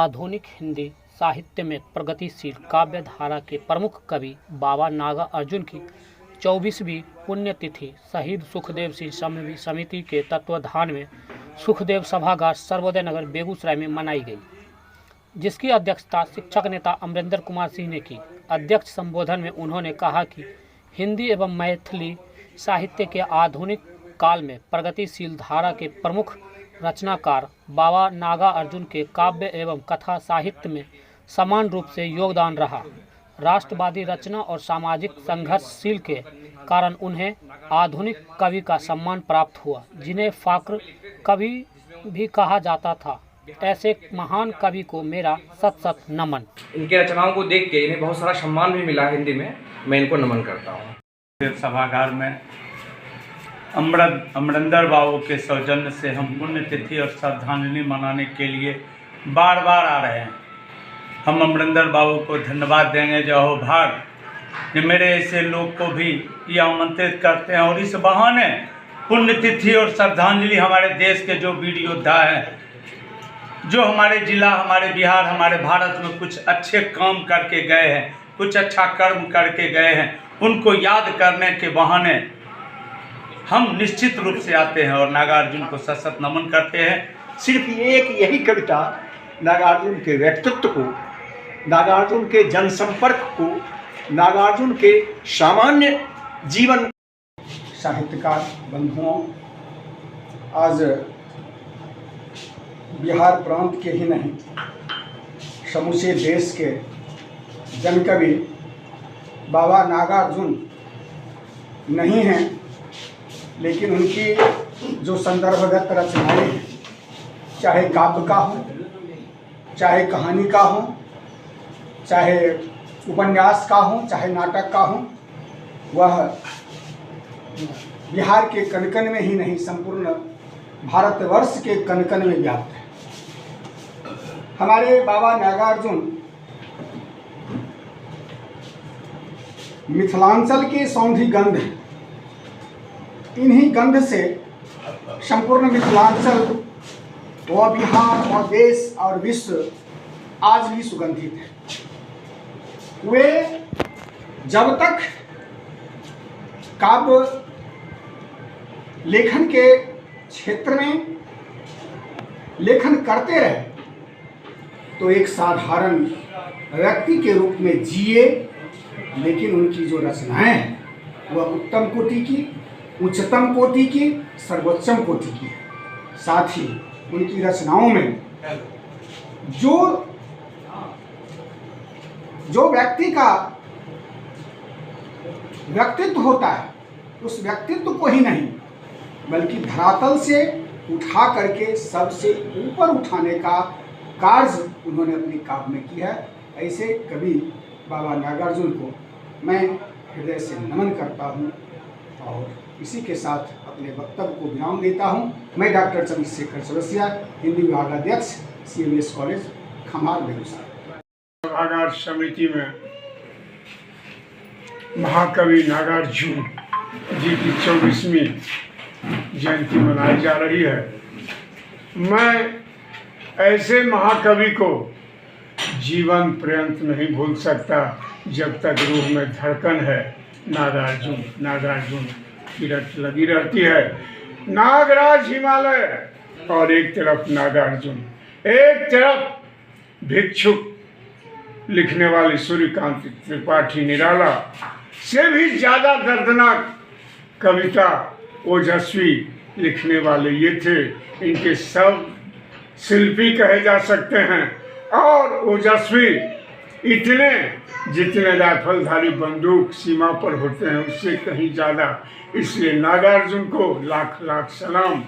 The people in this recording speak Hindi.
आधुनिक हिंदी साहित्य में प्रगतिशील काव्य धारा के प्रमुख कवि बाबा नागार्जुन की 24वीं पुण्यतिथि शहीद सुखदेव सिंह समन्वय समिति के तत्वाधान में सुखदेव सभागार सर्वोदय नगर बेगूसराय में मनाई गई, जिसकी अध्यक्षता शिक्षक नेता अमरेंद्र कुमार सिंह ने की। अध्यक्ष संबोधन में उन्होंने कहा कि हिंदी एवं मैथिली साहित्य के आधुनिक काल में प्रगतिशील धारा के प्रमुख रचनाकार बाबा नागार्जुन के काव्य एवं कथा साहित्य में समान रूप से योगदान रहा। राष्ट्रवादी रचना और सामाजिक संघर्षशील के कारण उन्हें आधुनिक कवि का सम्मान प्राप्त हुआ, जिन्हें फ़ाक्र कवि भी कहा जाता था। ऐसे महान कवि को मेरा सत सत नमन। इनके रचनाओं को देख के इन्हें बहुत सारा सम्मान भी मिला हिंदी में, मैं इनको नमन करता हूँ। सभागार में अमरेंद्र बाबू के सौजन्य से हम पुण्यतिथि और श्रद्धांजलि मनाने के लिए बार बार आ रहे हैं। हम अमरेंद्र बाबू को धन्यवाद देंगे जो अहोभाग कि मेरे ऐसे लोग को भी ये आमंत्रित करते हैं और इस बहाने पुण्यतिथि और श्रद्धांजलि हमारे देश के जो वीर योद्धा हैं, जो हमारे जिला, हमारे बिहार, हमारे भारत में कुछ अच्छे काम करके गए हैं, कुछ अच्छा कर्म करके गए हैं, उनको याद करने के बहाने हम निश्चित रूप से आते हैं और नागार्जुन को सत सत नमन करते हैं। सिर्फ एक यही कविता नागार्जुन के व्यक्तित्व को, नागार्जुन के जनसंपर्क को, नागार्जुन के सामान्य जीवन। साहित्यकार बंधुओं, आज बिहार प्रांत के ही नहीं समूचे देश के जनकवि बाबा नागार्जुन नहीं हैं, लेकिन उनकी जो संदर्भगत रचनाएं हैं, चाहे काव्य का हो, चाहे कहानी का हो, चाहे उपन्यास का हो, चाहे नाटक का हो, वह बिहार के कण-कण में ही नहीं संपूर्ण भारतवर्ष के कण-कण में व्याप्त है। हमारे बाबा नागार्जुन मिथिलांचल के सौंधी गंध हैं। इन्हीं गंध से संपूर्ण मिथिलांचल व बिहार और देश और विश्व आज भी सुगंधित है। वे जब तक काव्य लेखन के क्षेत्र में लेखन करते रहे तो एक साधारण व्यक्ति के रूप में जिए, लेकिन उनकी जो रचनाएं हैं वह उत्तम कोटि की, उच्चतम कोटि की, सर्वोच्चम कोटि की है। साथ ही उनकी रचनाओं में जो व्यक्ति का व्यक्तित्व होता है, उस व्यक्तित्व को ही नहीं बल्कि धरातल से उठा करके सबसे ऊपर उठाने का कार्य उन्होंने अपनी काव्य में किया है। ऐसे कवि बाबा नागार्जुन को मैं हृदय से नमन करता हूँ और इसी के साथ अपने वक्तव्य को विराम देता हूँ। मैं डॉक्टर चंद्रशेखर चौरसिया, हिंदी विभागाध्यक्ष, CMS कॉलेज, खमार, बेगूसराय। सभागार समिति में महाकवि नागार्जुन जी की 24वीं जयंती मनाई जा रही है। मैं ऐसे महाकवि को जीवन पर्यंत नहीं भूल सकता जब तक रूह में धड़कन है। नागार्जुन की रट लगी रहती है। नागराज हिमालय और एक तरफ नागार्जुन, एक तरफ भिक्षुक लिखने वाली सूर्यकांत त्रिपाठी निराला से भी ज़्यादा दर्दनाक कविता ओजस्वी लिखने वाले ये थे। इनके सब शिल्पी कहे जा सकते हैं और ओजस्वी इतने जितने राइफलधारी बंदूक सीमा पर होते हैं उससे कहीं ज़्यादा। इसलिए नागार्जुन को लाख लाख सलाम।